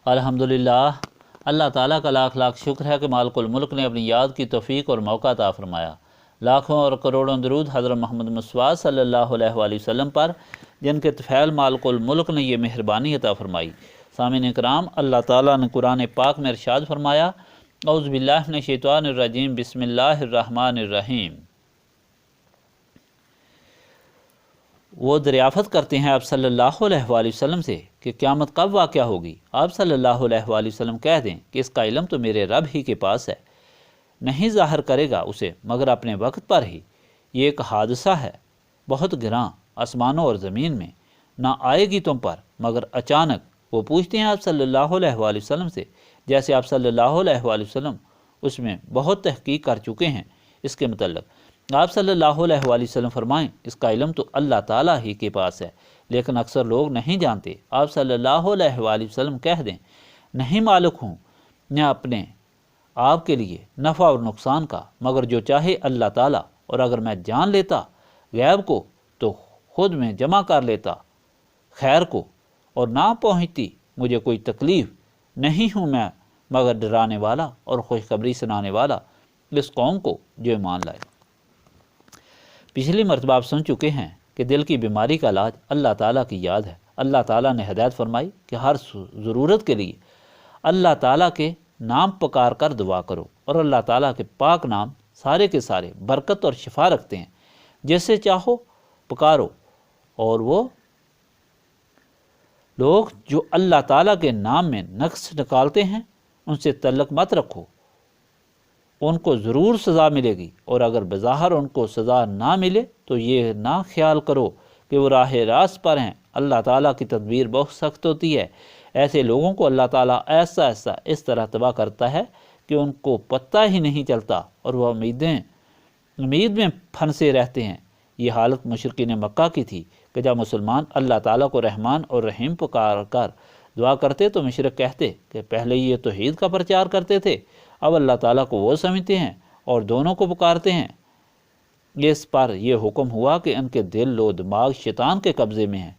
الحمدللہ، اللہ تعالیٰ کا لاکھ لاکھ شکر ہے کہ مالک الملک نے اپنی یاد کی توفیق اور موقع عطا فرمایا۔ لاکھوں اور کروڑوں درود حضرت محمد مصطفیٰ صلی اللہ علیہ وآلہ وسلم پر، جن کے طفیل مالک الملک نے یہ مہربانی عطا فرمائی۔ سامعین اکرام، اللہ تعالیٰ نے قرآن پاک میں ارشاد فرمایا، اعوذ باللہ من الشیطان الرجیم، بسم اللہ الرحمن الرحیم۔ وہ دریافت کرتے ہیں آپ صلی اللہ علیہ وآلہ وسلم سے کہ قیامت کب واقع ہوگی۔ آپ صلی اللہ علیہ وآلہ وسلم کہہ دیں کہ اس کا علم تو میرے رب ہی کے پاس ہے، نہیں ظاہر کرے گا اسے مگر اپنے وقت پر ہی۔ یہ ایک حادثہ ہے بہت گراں، آسمانوں اور زمین میں، نہ آئے گی تم پر مگر اچانک۔ وہ پوچھتے ہیں آپ صلی اللہ علیہ وآلہ وسلم سے، جیسے آپ صلی اللہ علیہ وآلہ وسلم اس میں بہت تحقیق کر چکے ہیں اس کے متعلق۔ آپ صلی اللہ علیہ وآلہ وسلم فرمائیں، اس کا علم تو اللہ تعالیٰ ہی کے پاس ہے، لیکن اکثر لوگ نہیں جانتے۔ آپ صلی اللہ علیہ وآلہ وسلم کہہ دیں، نہیں مالک ہوں میں اپنے آپ کے لیے نفع اور نقصان کا مگر جو چاہے اللہ تعالیٰ، اور اگر میں جان لیتا غیب کو تو خود میں جمع کر لیتا خیر کو، اور نہ پہنچتی مجھے کوئی تکلیف۔ نہیں ہوں میں مگر ڈرانے والا اور خوشخبری سنانے والا اس قوم کو جو ایمان لائے۔ پچھلی مرتبہ آپ سن چکے ہیں کہ دل کی بیماری کا علاج اللہ تعالیٰ کی یاد ہے۔ اللہ تعالیٰ نے ہدایت فرمائی کہ ہر ضرورت کے لیے اللہ تعالیٰ کے نام پکار کر دعا کرو، اور اللہ تعالیٰ کے پاک نام سارے کے سارے برکت اور شفا رکھتے ہیں۔ جیسے چاہو پکارو، اور وہ لوگ جو اللہ تعالیٰ کے نام میں نقص نکالتے ہیں ان سے تعلق مت رکھو، ان کو ضرور سزا ملے گی، اور اگر بظاہر ان کو سزا نہ ملے تو یہ نہ خیال کرو کہ وہ راہ راست پر ہیں۔ اللہ تعالیٰ کی تدبیر بہت سخت ہوتی ہے، ایسے لوگوں کو اللہ تعالیٰ ایسا اس طرح تباہ کرتا ہے کہ ان کو پتہ ہی نہیں چلتا، اور وہ امید میں پھنسے رہتے ہیں۔ یہ حالت مشرکین مکہ کی تھی کہ جب مسلمان اللہ تعالیٰ کو رحمان اور رحیم پکار کر دعا کرتے تو مشرک کہتے کہ پہلے یہ توحید کا پرچار کرتے تھے، اب اللہ تعالیٰ کو وہ سمجھتے ہیں اور دونوں کو پکارتے ہیں۔ اس پر یہ حکم ہوا کہ ان کے دل و دماغ شیطان کے قبضے میں ہیں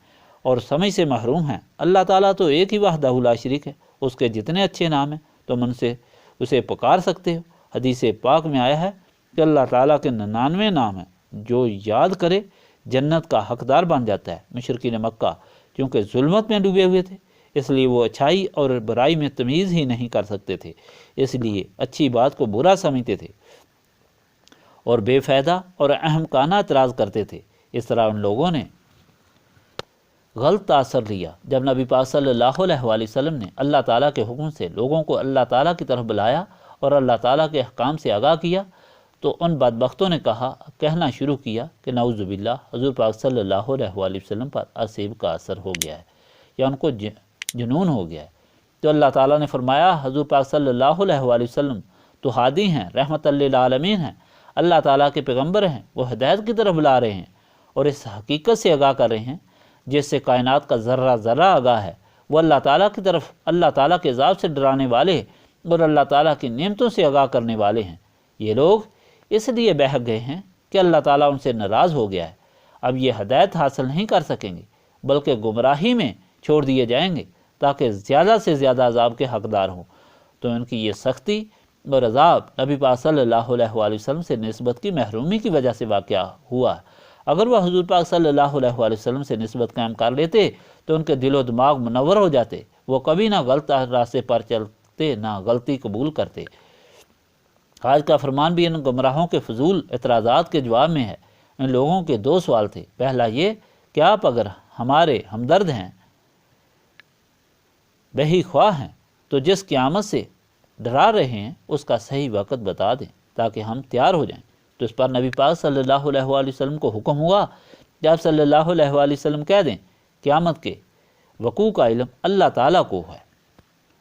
اور سمجھ سے محروم ہیں۔ اللہ تعالیٰ تو ایک ہی وحدہ لا شریک ہے، اس کے جتنے اچھے نام ہیں تم ان سے اسے پکار سکتے ہو۔ حدیث پاک میں آیا ہے کہ اللہ تعالیٰ کے 99 نام ہیں، جو یاد کرے جنت کا حقدار بن جاتا ہے۔ مشرکین مکہ چونکہ ظلمت میں ڈوبے ہوئے تھے، اس لیے وہ اچھائی اور برائی میں تمیز ہی نہیں کر سکتے تھے، اس لیے اچھی بات کو برا سمجھتے تھے اور بے فائدہ اور احمقانہ اعتراض کرتے تھے۔ اس طرح ان لوگوں نے غلط تاثر لیا۔ جب نبی پاک صلی اللہ علیہ وآلہ وسلم نے اللہ تعالیٰ کے حکم سے لوگوں کو اللہ تعالیٰ کی طرف بلایا اور اللہ تعالیٰ کے احکام سے آگاہ کیا تو ان بدبختوں نے کہنا شروع کیا کہ نعوذ باللہ، حضور پاک صلی اللہ علیہ وآلہ وسلم پر اسیب کا اثر ہو گیا ہے یا ان کو جنون ہو گیا ہے۔ تو اللہ تعالیٰ نے فرمایا، حضور پاک صلی اللہ علیہ وآلہ وسلم تو ہادی ہیں، رحمت للعالمین ہیں، اللہ تعالیٰ کے پیغمبر ہیں، وہ ہدایت کی طرف بلا رہے ہیں اور اس حقیقت سے آگاہ کر رہے ہیں جس سے کائنات کا ذرہ ذرہ آگاہ ہے۔ وہ اللہ تعالیٰ کی طرف، اللہ تعالیٰ کے عذاب سے ڈرانے والے اور اللہ تعالیٰ کی نعمتوں سے آگاہ کرنے والے ہیں۔ یہ لوگ اس لیے بہک گئے ہیں کہ اللہ تعالیٰ ان سے ناراض ہو گیا ہے، اب یہ ہدایت حاصل نہیں کر سکیں گے بلکہ گمراہی میں چھوڑ دیے جائیں گے تاکہ زیادہ سے زیادہ عذاب کے حقدار ہوں۔ تو ان کی یہ سختی اور عذاب نبی پاک صلی اللہ علیہ وآلہ وسلم سے نسبت کی محرومی کی وجہ سے واقع ہوا۔ اگر وہ حضور پاک صلی اللہ علیہ وآلہ وسلم سے نسبت قائم کر لیتے تو ان کے دل و دماغ منور ہو جاتے، وہ کبھی نہ غلط راستے پر چلتے نہ غلطی قبول کرتے۔ آج کا فرمان بھی ان گمراہوں کے فضول اعتراضات کے جواب میں ہے۔ ان لوگوں کے دو سوال تھے، پہلا یہ کہ آپ اگر ہمارے ہمدرد ہیں، بہی خواہ ہیں، تو جس قیامت سے ڈرا رہے ہیں اس کا صحیح وقت بتا دیں تاکہ ہم تیار ہو جائیں۔ تو اس پر نبی پاک صلی اللہ علیہ وآلہ وسلم کو حکم ہوا کہ آپ صلی اللہ علیہ وآلہ وسلم کہہ دیں قیامت کے وقوع کا علم اللہ تعالیٰ کو ہے،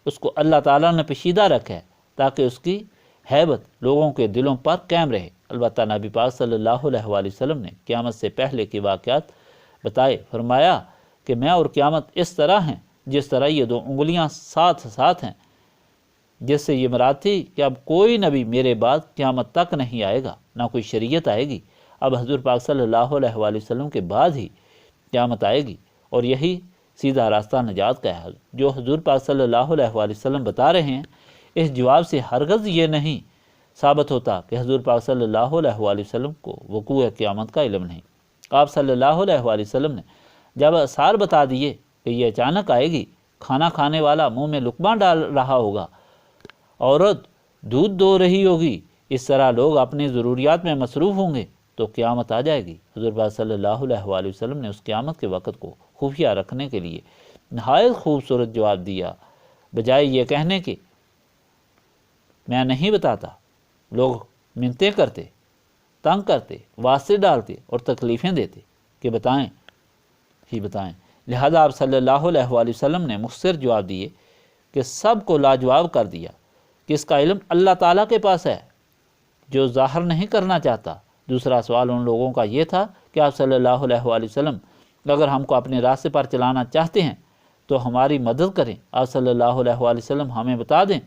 اس کو اللہ تعالیٰ نے پوشیدہ رکھا ہے تاکہ اس کی ہیبت لوگوں کے دلوں پر قائم رہے۔ البتہ نبی پاک صلی اللہ علیہ وآلہ وسلم نے قیامت سے پہلے کے واقعات بتائے، فرمایا کہ میں اور قیامت اس طرح ہیں جس طرح یہ دو انگلیاں ساتھ ساتھ ہیں، جس سے یہ مراد تھی کہ اب کوئی نبی میرے بعد قیامت تک نہیں آئے گا، نہ کوئی شریعت آئے گی۔ اب حضور پاک صلی اللہ علیہ وآلہ وسلم کے بعد ہی قیامت آئے گی، اور یہی سیدھا راستہ نجات کا ہے۔ جو حضور پاک صلی اللہ علیہ وآلہ وسلم بتا رہے ہیں، اس جواب سے ہرگز یہ نہیں ثابت ہوتا کہ حضور پاک صلی اللہ علیہ وآلہ وسلم کو وقوع قیامت کا علم نہیں۔ آپ صلی اللہ علیہ وآلہ وسلم نے جب آثار بتا دیے کہ یہ اچانک آئے گی، کھانا کھانے والا منہ میں لقمہ ڈال رہا ہوگا، عورت دودھ دو رہی ہوگی، اس طرح لوگ اپنی ضروریات میں مصروف ہوں گے تو قیامت آ جائے گی۔ حضور پاک صلی اللہ علیہ وآلہ وسلم نے اس قیامت کے وقت کو خفیہ رکھنے کے لیے نہایت خوبصورت جواب دیا۔ بجائے یہ کہنے کہ میں نہیں بتاتا، لوگ منتیں کرتے، تنگ کرتے، واسطے ڈالتے اور تکلیفیں دیتے کہ بتائیں ہی بتائیں۔ لہذا آپ صلی اللہ علیہ وآلہ وسلم نے مختصر جواب دیے کہ سب کو لاجواب کر دیا کہ اس کا علم اللہ تعالیٰ کے پاس ہے، جو ظاہر نہیں کرنا چاہتا۔ دوسرا سوال ان لوگوں کا یہ تھا کہ آپ صلی اللہ علیہ وآلہ وسلم اگر ہم کو اپنے راستے پر چلانا چاہتے ہیں تو ہماری مدد کریں۔ آپ صلی اللہ علیہ وآلہ وسلم ہمیں بتا دیں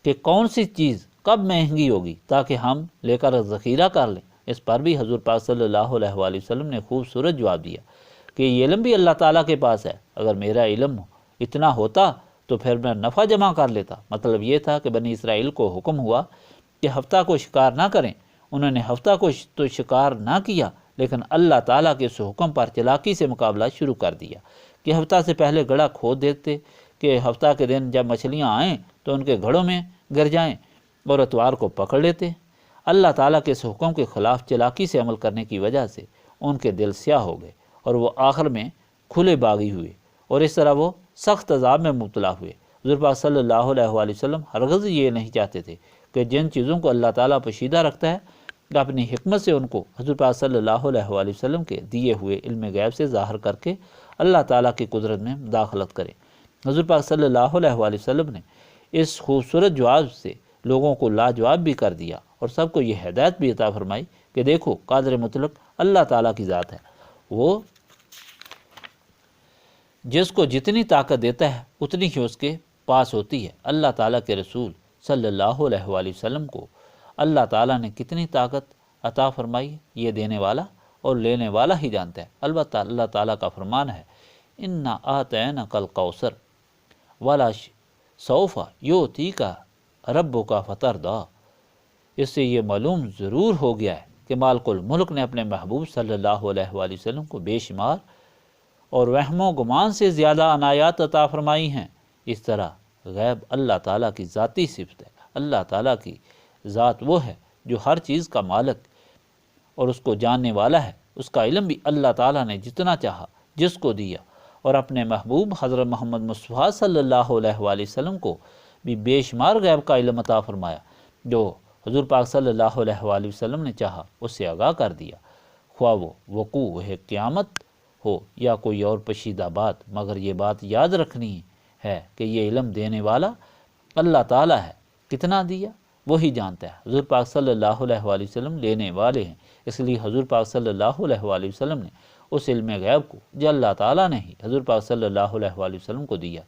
کہ کون سی چیز کب مہنگی ہوگی تاکہ ہم لے کر ذخیرہ کر لیں۔ اس پر بھی حضور پاک صلی اللہ علیہ وآلہ وسلم نے خوبصورت جواب دیا کہ یہ علم بھی اللہ تعالیٰ کے پاس ہے، اگر میرا علم اتنا ہوتا تو پھر میں نفع جمع کر لیتا۔ مطلب یہ تھا کہ بنی اسرائیل کو حکم ہوا کہ ہفتہ کو شکار نہ کریں، انہوں نے ہفتہ کو تو شکار نہ کیا، لیکن اللہ تعالیٰ کے اس حکم پر چلاکی سے مقابلہ شروع کر دیا کہ ہفتہ سے پہلے گڑھا کھود دیتے کہ ہفتہ کے دن جب مچھلیاں آئیں تو ان کے گھڑوں میں گر جائیں، اور اتوار کو پکڑ لیتے۔ اللہ تعالیٰ کے اس حکم کے خلاف چلاکی سے عمل کرنے کی وجہ سے ان کے دل سیاہ ہو گئے اور وہ آخر میں کھلے باغی ہوئے، اور اس طرح وہ سخت عذاب میں مبتلا ہوئے۔ حضور پاک صلی اللہ علیہ وآلہ وسلم ہرگز یہ نہیں چاہتے تھے کہ جن چیزوں کو اللہ تعالیٰ پوشیدہ رکھتا ہے کہ اپنی حکمت سے ان کو حضور پاک صلی اللہ علیہ وآلہ وسلم کے دیے ہوئے علم غیب سے ظاہر کر کے اللہ تعالیٰ کی قدرت میں داخلت کرے۔ حضور پاک صلی اللہ علیہ وآلہ وسلم نے اس خوبصورت جواب سے لوگوں کو لاجواب بھی کر دیا اور سب کو یہ ہدایت بھی عطا فرمائی کہ دیکھو، قادر مطلق اللہ تعالیٰ کی ذات ہے، وہ جس کو جتنی طاقت دیتا ہے اتنی ہی اس کے پاس ہوتی ہے۔ اللہ تعالیٰ کے رسول صلی اللہ علیہ وآلہ وسلم کو اللہ تعالیٰ نے کتنی طاقت عطا فرمائی، یہ دینے والا اور لینے والا ہی جانتا ہے۔ البتہ اللہ تعالیٰ کا فرمان ہے، اِنَّا آتَيْنَاكَ الْكَوْثَرَ وَلَا سَوْفَ يُعْطِيكَ رَبُّكَ فَتَرْضَىٰ۔ اس سے یہ معلوم ضرور ہو گیا ہے کہ مالک الملک نے اپنے محبوب صلی اللہ علیہ وآلہ وسلم کو بے شمار اور وہم و گمان سے زیادہ عنایات عطا فرمائی ہیں۔ اس طرح غیب اللہ تعالیٰ کی ذاتی صفت ہے۔ اللہ تعالیٰ کی ذات وہ ہے جو ہر چیز کا مالک اور اس کو جاننے والا ہے۔ اس کا علم بھی اللہ تعالیٰ نے جتنا چاہا جس کو دیا، اور اپنے محبوب حضرت محمد مصطفیٰ صلی اللہ علیہ وآلہ وسلم کو بھی بے شمار غیب کا علم عطا فرمایا، جو حضور پاک صلی اللہ علیہ وآلہ وسلم نے چاہا اس سے آگاہ کر دیا، خواہ وہ وقوع قیامت ہو یا کوئی اور پشیدہ بات۔ مگر یہ بات یاد رکھنی ہے کہ یہ علم دینے والا اللہ تعالیٰ ہے، کتنا دیا وہی جانتا ہے۔ حضور پاک صلی اللہ علیہ وآلہ وسلم لینے والے ہیں، اس لیے حضور پاک صلی اللہ علیہ وآلہ وسلم نے اس علم غیب کو جو اللہ تعالیٰ نے ہی حضور پاک صلی اللہ علیہ وآلہ وسلم کو دیا،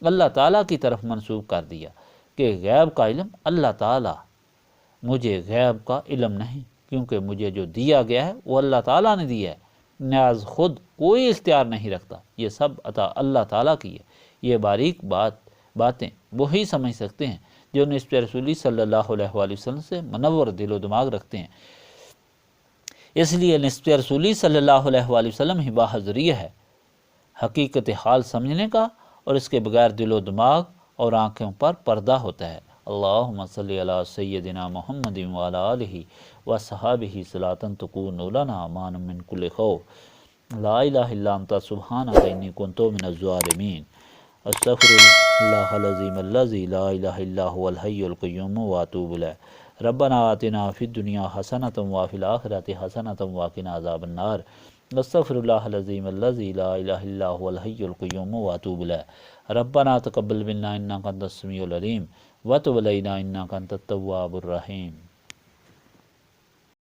اللہ تعالیٰ کی طرف منسوب کر دیا کہ غیب کا علم اللہ تعالیٰ، مجھے غیب کا علم نہیں، کیونکہ مجھے جو دیا گیا ہے وہ اللہ تعالیٰ نے دیا ہے، نیاز خود کوئی اختیار نہیں رکھتا، یہ سب عطا اللہ تعالیٰ کی ہے۔ یہ باریک باتیں وہی سمجھ سکتے ہیں جو نسبت رسولی صلی اللہ علیہ وآلہ وسلم سے منور دل و دماغ رکھتے ہیں۔ اس لیے نسبت رسولی صلی اللہ علیہ وآلہ وسلم ہی باہ ذریعہ ہے حقیقت حال سمجھنے کا، اور اس کے بغیر دل و دماغ اور آنکھوں پر پردہ ہوتا ہے۔ اللہم صلی علی سیدنا محمد وعلی آلہ وصحابہ صلاۃ تکون لنا امان من کل خوف، لا الہ الا انت سبحانک انی کنت من الظالمین، استغفر اللہ العظیم الذی لا الہ الا هو الحی القیوم واتوب الیہ۔ ربنا آتنا فی الدنیا حسنۃ وفی الآخرۃ حسنۃ وقنا عذاب النار، استغفر اللہ العظیم الذی لا الہ الا هو الحی القیوم واتوب الیہ۔ ربنا تقبل منا انک انت السمیع العلیم وتب علینا انک انت التواب الرحیم۔